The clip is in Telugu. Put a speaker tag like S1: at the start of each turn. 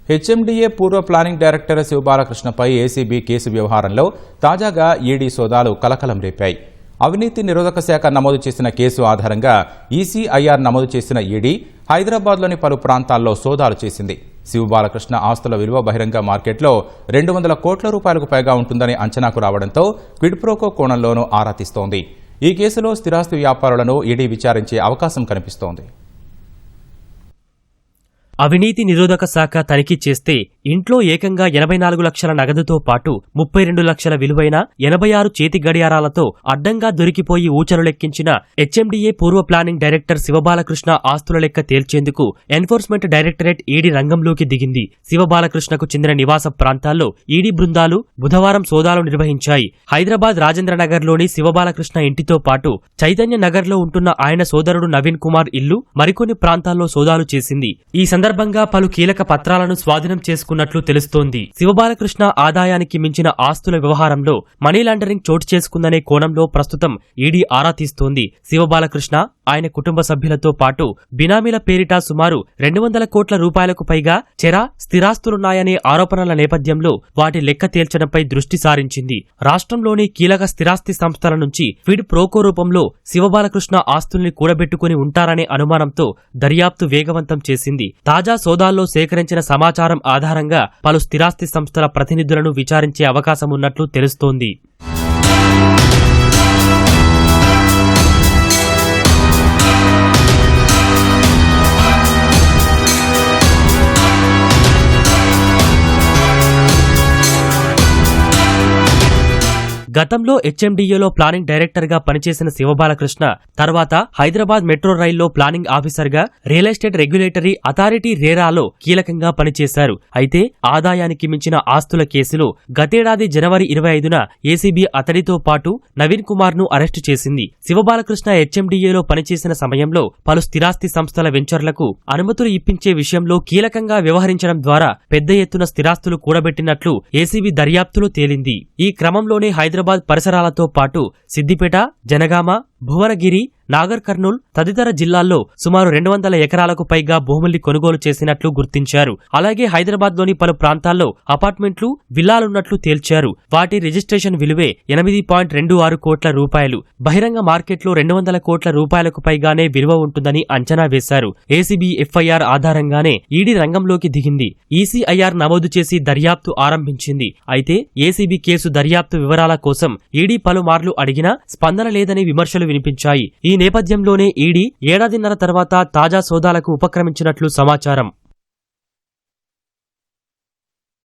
S1: హెచ్ఎండిఏ పూర్వ ప్లానింగ్ డైరెక్టర్ శివబాలకృష్ణపై ఏసీబీ కేసు వ్యవహారంలో తాజాగా ఈడీ సోదాలు కలకలం రేపాయి. అవినీతి నిరోధక శాఖ నమోదు చేసిన కేసు ఆధారంగా ఈసీఐఆర్ నమోదు చేసిన ఈడీ హైదరాబాద్లోని పలు ప్రాంతాల్లో సోదాలు చేసింది. శివబాలకృష్ణ ఆస్తుల విలువ బహిరంగ మార్కెట్లో 200 కోట్ల రూపాయలకు పైగా ఉంటుందని అంచనాకు రావడంతో క్విడ్ ప్రోకో కోణంలోనూ ఆరా తీస్తోంది. ఈ కేసులో స్థిరాస్తి వ్యాపారులను ఈడీ విచారించే అవకాశం కనిపిస్తోంది.
S2: అవినీతి నిరోధక శాఖ తనిఖీ చేస్తే ఇంట్లో ఏకంగా 84 లక్షల నగదుతో పాటు 32 లక్షల విలువైన 86 చేతి గడియారాలతో అడ్డంగా దొరికిపోయి ఊచలు లెక్కించిన హెచ్ఎండిఏ పూర్వ ప్లానింగ్ డైరెక్టర్ శివబాలకృష్ణ ఆస్తుల లెక్క తేల్చేందుకు ఎన్ఫోర్స్మెంట్ డైరెక్టరేట్ ఈడీ రంగంలోకి దిగింది. శివబాలకృష్ణకు చెందిన నివాస ప్రాంతాల్లో ఈడీ బృందాలు బుధవారం సోదాలు నిర్వహించాయి. హైదరాబాద్ రాజేంద్రనగర్లోని శివబాలకృష్ణ ఇంటితో పాటు చైతన్య నగర్లో ఉంటున్న ఆయన సోదరుడు నవీన్ కుమార్ ఇల్లు, మరికొన్ని ప్రాంతాల్లో సోదాలు చేసింది. ఈ సందర్భంగా పలు కీలక పత్రాలను స్వాధీనం చేసుకున్నట్లు తెలుస్తోంది. శివబాలకృష్ణ ఆదాయానికి మించిన ఆస్తుల వ్యవహారంలో మనీ లాండరింగ్ చోటు చేసుకుందనే కోణంలో ప్రస్తుతం ఈడీ ఆరా తీస్తోంది. శివబాలకృష్ణ, ఆయన కుటుంబ సభ్యులతో పాటు బినామీల పేరిట సుమారు 200 కోట్ల రూపాయలకు పైగా స్థిరాస్తులున్నాయనే ఆరోపణల నేపథ్యంలో వాటి లెక్క తేల్చడంపై దృష్టి సారించింది. రాష్ట్రంలోని కీలక స్థిరాస్తి సంస్థల నుంచి క్విడ్ ప్రోకో రూపంలో శివబాలకృష్ణ ఆస్తుల్ని కూడబెట్టుకుని ఉంటారనే అనుమానంతో దర్యాప్తు వేగవంతం చేసింది. తాజా సోదాల్లో సేకరించిన సమాచారం ఆధారంగా పలు స్థిరాస్తి సంస్థల ప్రతినిధులను విచారించే అవకాశమున్నట్లు తెలుస్తోంది. గతంలో హెచ్ఎండిఏలో ప్లానింగ్ డైరెక్టర్ గా పనిచేసిన శివబాలకృష్ణ తర్వాత హైదరాబాద్ మెట్రో రైల్లో ప్లానింగ్ ఆఫీసర్ గా రియల్ ఎస్టేట్ రెగ్యులేటరీ అథారిటీ రేరాలో కీలకంగా పనిచేశారు. అయితే ఆదాయానికి మించిన ఆస్తుల కేసులో గతేడాది జనవరి 25న ఏసీబీ అతడితో పాటు నవీన్ కుమార్ ను అరెస్టు చేసింది. శివబాలకృష్ణ హెచ్ఎండిఏలో పనిచేసిన సమయంలో పలు స్థిరాస్తి సంస్థల వెంచర్లకు అనుమతులు ఇప్పించే విషయంలో కీలకంగా వ్యవహరించడం ద్వారా పెద్ద ఎత్తున స్థిరాస్తులు కూడబెట్టినట్లు ఏసీబీ దర్యాప్తులో తేలింది. ఈ క్రమంలోనే హైదరాబాద్ పరిసరాలతో పాటు సిద్దిపేట, జనగామ, భువనగిరి, నాగర్ కర్నూల్ తదితర జిల్లాల్లో సుమారు 200 ఎకరాలకు పైగా భూముల్ని కొనుగోలు చేసినట్లు గుర్తించారు. అలాగే హైదరాబాద్లోని పలు ప్రాంతాల్లో అపార్ట్మెంట్లు, విల్లాలున్నట్లు తేల్చారు. వాటి రిజిస్ట్రేషన్ విలువే 8.26 కోట్ల రూపాయలు. బహిరంగ మార్కెట్లో 200 కోట్ల రూపాయలకు పైగానే విలువ ఉంటుందని అంచనా వేశారు. ఏసీబీ ఎఫ్ఐఆర్ ఆధారంగానే ఈడీ రంగంలోకి దిగింది. ఈసీఐఆర్ నమోదు చేసి దర్యాప్తు ఆరంభించింది. అయితే ఏసీబీ కేసు దర్యాప్తు వివరాల కోసం ఈడీ పలుమార్లు అడిగినా స్పందన లేదని విమర్శలు వినిపించాయి. ఈ నేపథ్యంలోనే ఈడీ ఏడాదిన్నర తర్వాత తాజా సోదాలకు ఉపక్రమించినట్లు సమాచారం.